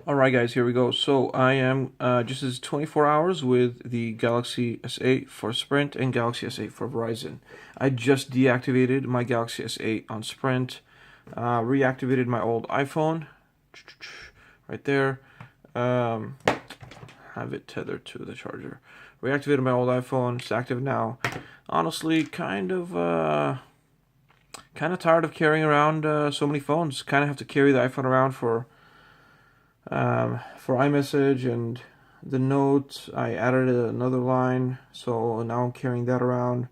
Alright guys, here we go. So I am just as 24 hours with the Galaxy S8 for Sprint and Galaxy S8 for Verizon. I just deactivated my Galaxy S8 on Sprint, reactivated my old iPhone, right there, have it tethered to the charger. Reactivated my old iPhone, it's active now. Honestly, kind of tired of carrying around so many phones. Kind of have to carry the iPhone around for iMessage and the note. I added another line, so now I'm carrying that around.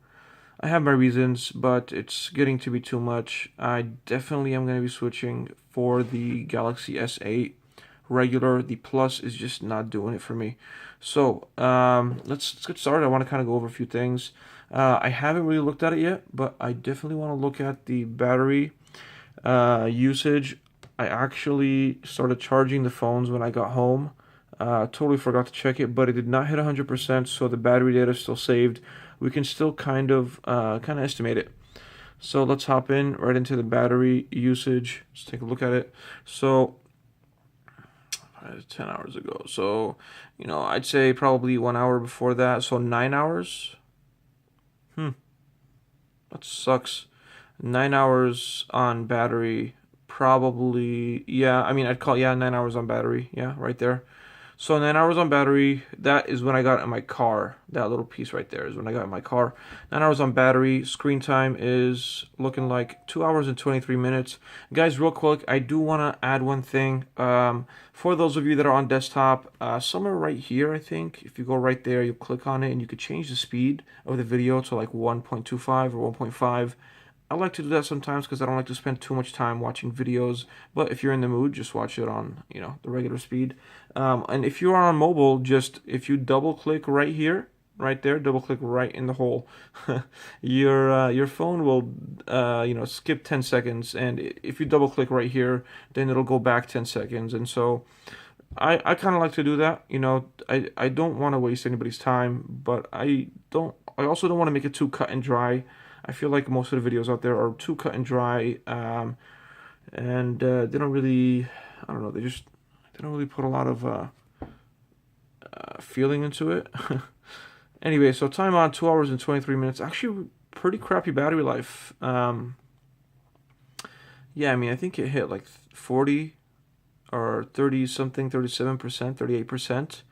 I have my reasons, but it's getting to be too much. I definitely am going to be switching for the Galaxy S8 regular. The Plus is just not doing it for me. So let's get started. I want to kind of go over a few things. I haven't really looked at it yet, but I definitely want to look at the battery usage. I actually started charging the phones when I got home. Totally forgot to check it, but it did not hit 100%, so the battery data is still saved. We can still kind of estimate it. So let's hop in right into the battery usage. Let's take a look at it. So 10 hours ago. So, I'd say probably 1 hour before that. So 9 hours. That sucks. 9 hours on battery. Probably, yeah. I mean, I'd call, yeah, 9 hours on battery. Yeah, right there. So 9 hours on battery. That is when I got in my car. That little piece right there is when I got in my car. 9 hours on battery. Screen time is looking like 2 hours and 23 minutes. Guys, real quick, I do want to add one thing. For those of you that are on desktop, somewhere right here, I think, if you go right there, you click on it and you could change the speed of the video to like 1.25 or 1.5. I like to do that sometimes because I don't like to spend too much time watching videos. But if you're in the mood, just watch it on, the regular speed. And if you are on mobile, just if you double click right here, right there, double click right in the hole, your phone will skip 10 seconds. And if you double click right here, then it'll go back 10 seconds. And so I kind of like to do that. I don't want to waste anybody's time, but I also don't want to make it too cut and dry. I feel like most of the videos out there are too cut and dry, and they don't really, I don't know, they don't really put a lot of feeling into it. Anyway, so time on 2 hours and 23 minutes. Actually, pretty crappy battery life. Yeah, I mean, I think it hit like 40 or 30 something, 37%, 38%.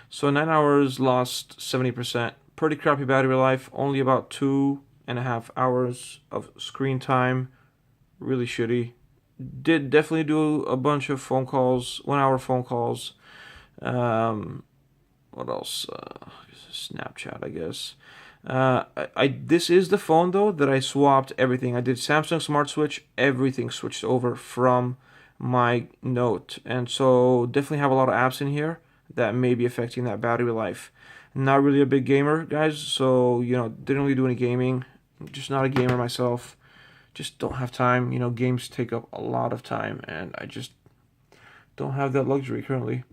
So 9 hours lost 70%. Pretty crappy battery life. Only about 2.5 hours of screen time. Really shitty. Did definitely do a bunch of phone calls, 1 hour phone calls. What else? Snapchat, I guess. This is the phone though that I swapped everything. I did Samsung Smart Switch. Everything switched over from my Note, and so definitely have a lot of apps in here that may be affecting that battery life. Not really a big gamer, guys, so didn't really do any gaming. Just not a gamer myself. Just don't have time. Games take up a lot of time, and I just don't have that luxury currently.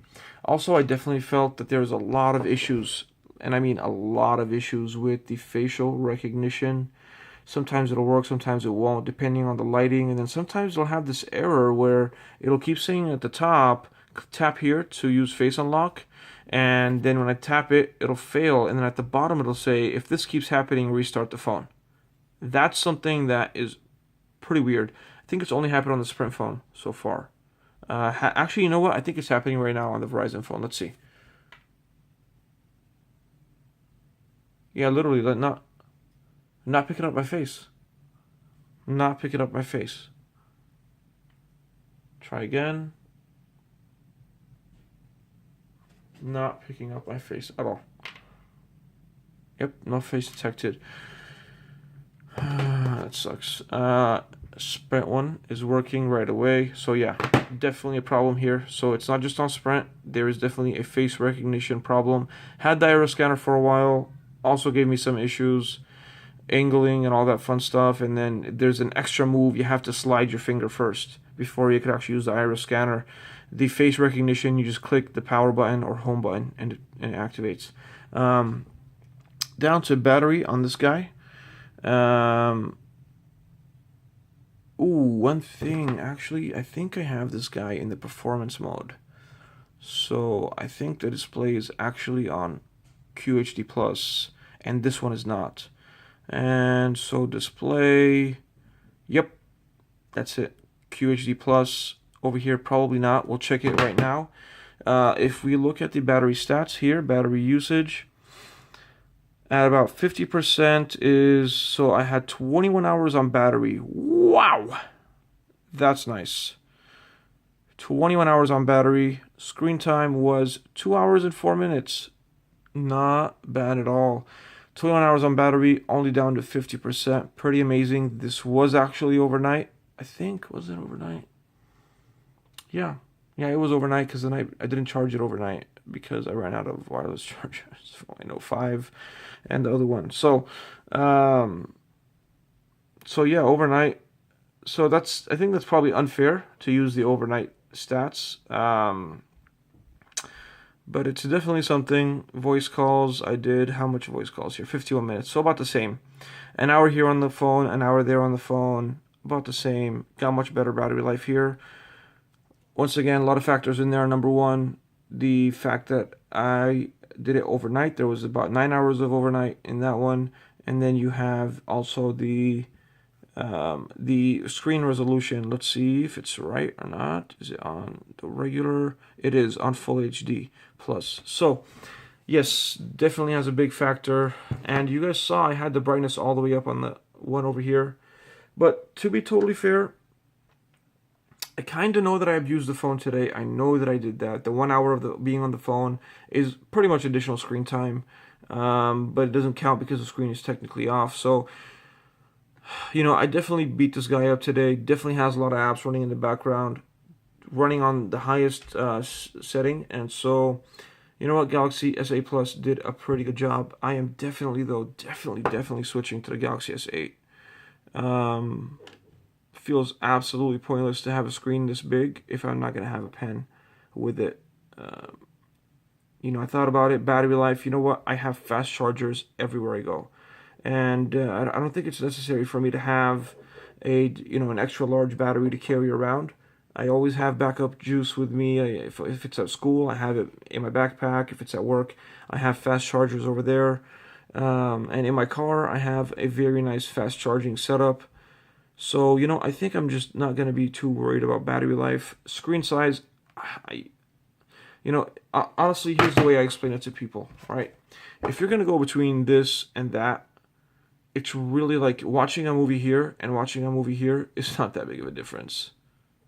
Also, I definitely felt that there's a lot of issues, and I mean a lot of issues with the facial recognition. Sometimes it'll work, sometimes it won't, depending on the lighting, and then sometimes it'll have this error where it'll keep saying at the top, tap here to use face unlock, and then when I tap it, it'll fail, and then at the bottom it'll say, if this keeps happening, restart the phone. That's something that is pretty weird. I think it's only happened on the Sprint phone so far. Actually, you know what? I think it's happening right now on the Verizon phone. Let's see. Yeah, literally, not picking up my face. Not picking up my face. Try again. Not picking up my face at all. Yep, no face detected. That sucks. Sprint one is working right away. So yeah, definitely a problem here. So it's not just on Sprint. There is definitely a face recognition problem. Had the iris scanner for a while. Also gave me some issues. Angling and all that fun stuff. And then there's an extra move. You have to slide your finger first before you could actually use the iris scanner. The face recognition, you just click the power button or home button and it activates. Down to battery on this guy. One thing, actually, I think I have this guy in the performance mode. So I think the display is actually on QHD plus, and this one is not. And so display, yep, that's it. QHD plus over here, probably not. We'll check it right now. If we look at the battery stats here, battery usage, at about 50% is, so I had 21 hours on battery. Wow, that's nice. 21 hours on battery. Screen time was 2 hours and 4 minutes. Not bad at all. 21 hours on battery, only down to 50%. Pretty amazing. This was actually overnight. I think, was it overnight? Yeah. Yeah, it was overnight because then I didn't charge it overnight because I ran out of wireless chargers for my Note 5 and the other one. So yeah, overnight. So I think that's probably unfair to use the overnight stats. But it's definitely something. Voice calls, I did how much voice calls here? 51 minutes. So about the same. An hour here on the phone, an hour there on the phone, about the same. Got much better battery life here. Once again, a lot of factors in there. Number one, the fact that I did it overnight. There was about 9 hours of overnight in that one. And then you have also the screen resolution. Let's see if it's right or not. Is it on the regular? It is on full HD plus. So yes, definitely has a big factor. And you guys saw I had the brightness all the way up on the one over here. But to be totally fair, I kind of know that I abused the phone today. I know that I did that. The 1 hour of being on the phone is pretty much additional screen time. But it doesn't count because the screen is technically off. So I definitely beat this guy up today. Definitely has a lot of apps running in the background, running on the highest setting. And so, you know what? Galaxy S8 Plus did a pretty good job. I am definitely switching to the Galaxy S8. Feels absolutely pointless to have a screen this big if I'm not going to have a pen with it. I thought about it. Battery life, you know what? I have fast chargers everywhere I go. And I don't think it's necessary for me to have an extra large battery to carry around. I always have backup juice with me. If it's at school, I have it in my backpack. If it's at work, I have fast chargers over there. And in my car, I have a very nice fast charging setup. So, I think I'm just not going to be too worried about battery life. Screen size, honestly, here's the way I explain it to people, right? If you're going to go between this and that, it's really like watching a movie here and watching a movie here is not that big of a difference.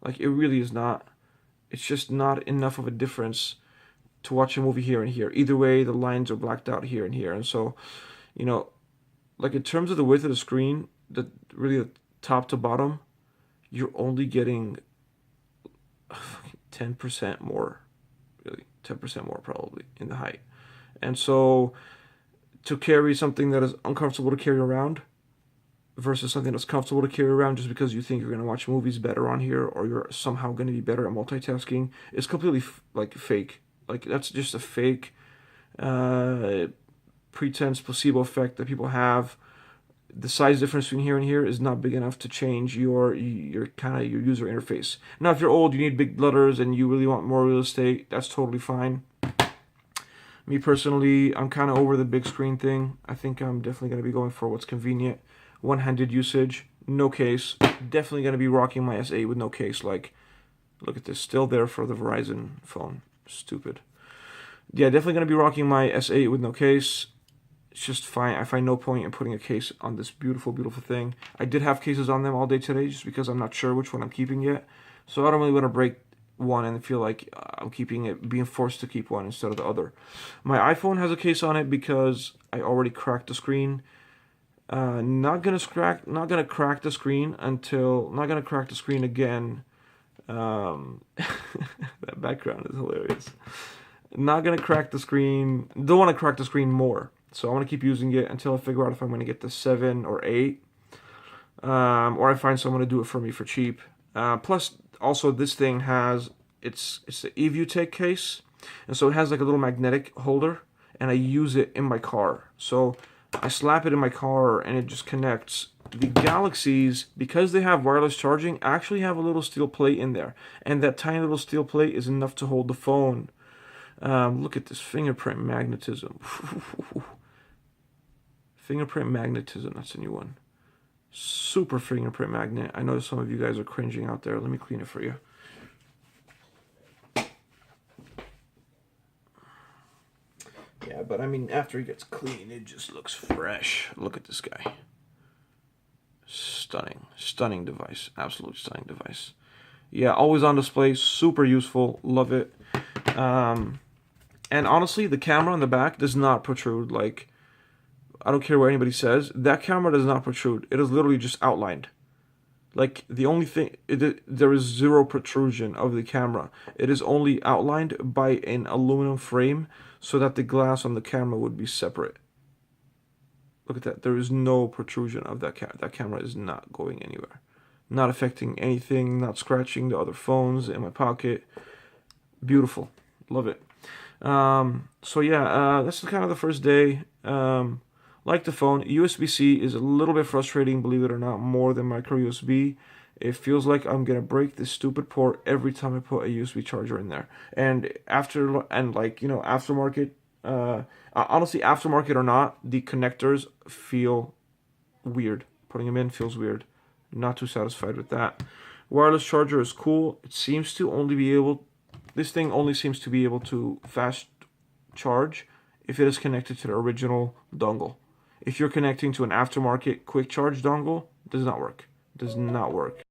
Like, it really is not. It's just not enough of a difference to watch a movie here and here. Either way, the lines are blacked out here and here. And so, like in terms of the width of the screen, really the top to bottom, you're only getting 10% more. Really, 10% more probably in the height. And so to carry something that is uncomfortable to carry around versus something that's comfortable to carry around just because you think you're going to watch movies better on here or you're somehow going to be better at multitasking is completely fake. Like, that's just a fake pretense placebo effect that people have. The size difference between here and here is not big enough to change your user interface. Now, if you're old, you need big letters and you really want more real estate, that's totally fine. Me personally, I'm kind of over the big screen thing. I think I'm definitely going to be going for what's convenient. One-handed usage, no case. Definitely going to be rocking my S8 with no case. Like, look at this, still there for the Verizon phone. Stupid. Yeah, definitely going to be rocking my S8 with no case. It's just fine. I find no point in putting a case on this beautiful, beautiful thing. I did have cases on them all day today just because I'm not sure which one I'm keeping yet. So I don't really want to break one and feel like I'm being forced to keep one instead of the other. My iPhone has a case on it because I already cracked the screen. Not gonna crack the screen again. That background is hilarious. Not gonna crack the screen. Don't want to crack the screen more. So I want to keep using it until I figure out if I'm going to get the 7 or 8. Or I find someone to do it for me for cheap. Plus, also, this thing has, it's the eView case. And so it has like a little magnetic holder. And I use it in my car. So I slap it in my car and it just connects. The Galaxies, because they have wireless charging, actually have a little steel plate in there. And that tiny little steel plate is enough to hold the phone Look at this fingerprint magnetism. Fingerprint magnetism, that's a new one. Super fingerprint magnet. I know some of you guys are cringing out there. Let me clean it for you. Yeah, but I mean, after it gets clean, it just looks fresh. Look at this guy. Stunning. Stunning device. Absolute stunning device. Yeah, always on display. Super useful. Love it. And honestly, the camera on the back does not protrude. Like, I don't care what anybody says. That camera does not protrude. It is literally just outlined. Like, the only thing, there is zero protrusion of the camera. It is only outlined by an aluminum frame so that the glass on the camera would be separate. Look at that. There is no protrusion of that camera. That camera is not going anywhere. Not affecting anything, not scratching the other phones in my pocket. Beautiful. Love it. So yeah, this is kind of the first day. Like the phone, USB-C is a little bit frustrating, believe it or not, more than micro USB. It feels like I'm gonna break this stupid port every time I put a USB charger in there. And aftermarket, honestly, aftermarket or not, the connectors feel weird. Putting them in feels weird. Not too satisfied with that. Wireless charger is cool. It seems to only be able, this thing only seems to be able to fast charge if it is connected to the original dongle. If you're connecting to an aftermarket quick charge dongle, it does not work. It does not work.